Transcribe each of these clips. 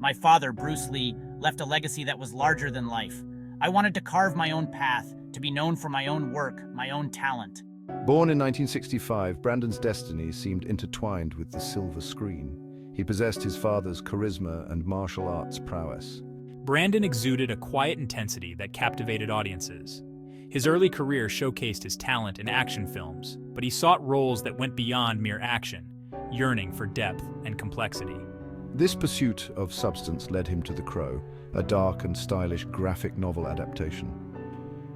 my father, Bruce Lee, left a legacy that was larger than life. I wanted to carve my own path, to be known for my own work, my own talent. Born in 1965, Brandon's destiny seemed intertwined with the silver screen. He possessed his father's charisma and martial arts prowess. Brandon exuded a quiet intensity that captivated audiences. His early career showcased his talent in action films, but he sought roles that went beyond mere action, yearning for depth and complexity. This pursuit of substance led him to The Crow, a dark and stylish graphic novel adaptation.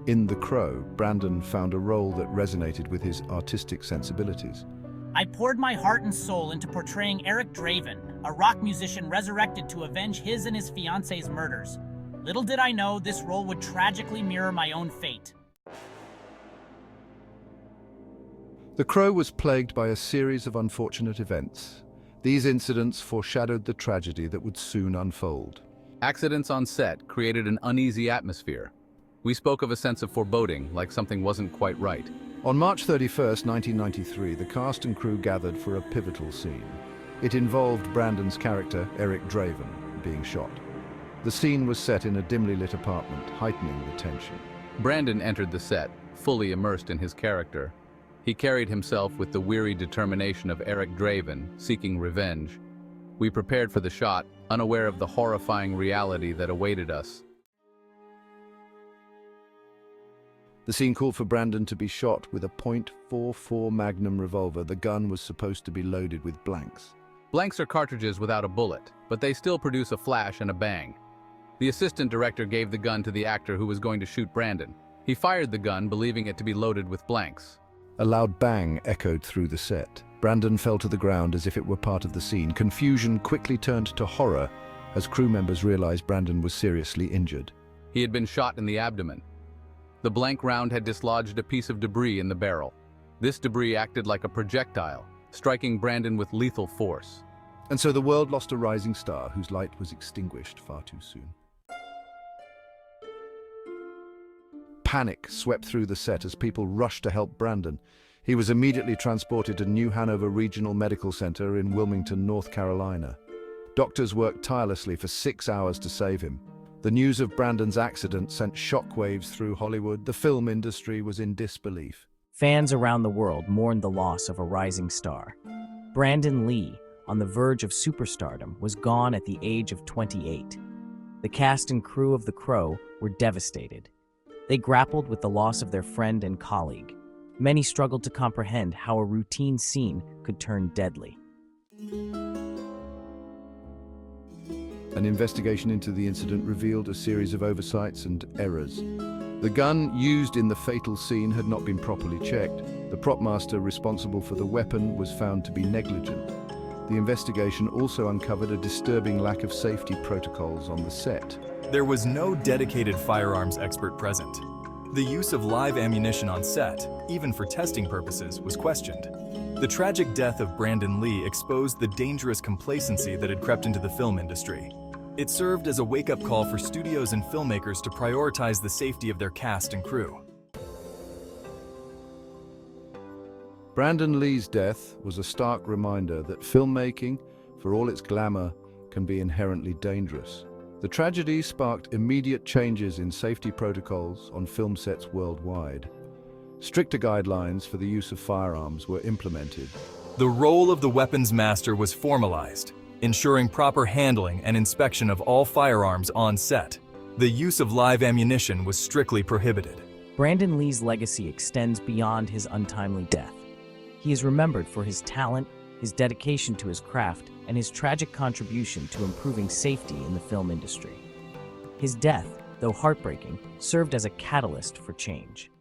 In The Crow, Brandon found a role that resonated with his artistic sensibilities. I poured my heart and soul into portraying Eric Draven, a rock musician resurrected to avenge his and his fiance's murders. Little did I know this role would tragically mirror my own fate. The Crow was plagued by a series of unfortunate events. These incidents foreshadowed the tragedy that would soon unfold. Accidents on set created an uneasy atmosphere. We spoke of a sense of foreboding, like something wasn't quite right. On March 31st, 1993, the cast and crew gathered for a pivotal scene. It involved Brandon's character, Eric Draven, being shot. The scene was set in a dimly lit apartment, heightening the tension. Brandon entered the set, fully immersed in his character. He carried himself with the weary determination of Eric Draven, seeking revenge. We prepared for the shot, unaware of the horrifying reality that awaited us. The scene called for Brandon to be shot with a .44 Magnum revolver. The gun was supposed to be loaded with blanks. Blanks are cartridges without a bullet, but they still produce a flash and a bang. The assistant director gave the gun to the actor who was going to shoot Brandon. He fired the gun, believing it to be loaded with blanks. A loud bang echoed through the set. Brandon fell to the ground as if it were part of the scene. Confusion quickly turned to horror as crew members realized Brandon was seriously injured. He had been shot in the abdomen. The blank round had dislodged a piece of debris in the barrel. This debris acted like a projectile, striking Brandon with lethal force. And so the world lost a rising star whose light was extinguished far too soon. Panic swept through the set as people rushed to help Brandon. He was immediately transported to New Hanover Regional Medical Center in Wilmington, North Carolina. Doctors worked tirelessly for 6 hours to save him. The news of Brandon's accident sent shockwaves through Hollywood. The film industry was in disbelief. Fans around the world mourned the loss of a rising star. Brandon Lee, on the verge of superstardom, was gone at the age of 28. The cast and crew of The Crow were devastated. They grappled with the loss of their friend and colleague. Many struggled to comprehend how a routine scene could turn deadly. An investigation into the incident revealed a series of oversights and errors. The gun used in the fatal scene had not been properly checked. The prop master responsible for the weapon was found to be negligent. The investigation also uncovered a disturbing lack of safety protocols on the set. There was no dedicated firearms expert present. The use of live ammunition on set, even for testing purposes, was questioned. The tragic death of Brandon Lee exposed the dangerous complacency that had crept into the film industry. It served as a wake-up call for studios and filmmakers to prioritize the safety of their cast and crew. Brandon Lee's death was a stark reminder that filmmaking, for all its glamour, can be inherently dangerous. The tragedy sparked immediate changes in safety protocols on film sets worldwide. Stricter guidelines for the use of firearms were implemented. The role of the weapons master was formalized, ensuring proper handling and inspection of all firearms on set. The use of live ammunition was strictly prohibited. Brandon Lee's legacy extends beyond his untimely death. He is remembered for his talent, his dedication to his craft, and his tragic contribution to improving safety in the film industry. His death, though heartbreaking, served as a catalyst for change.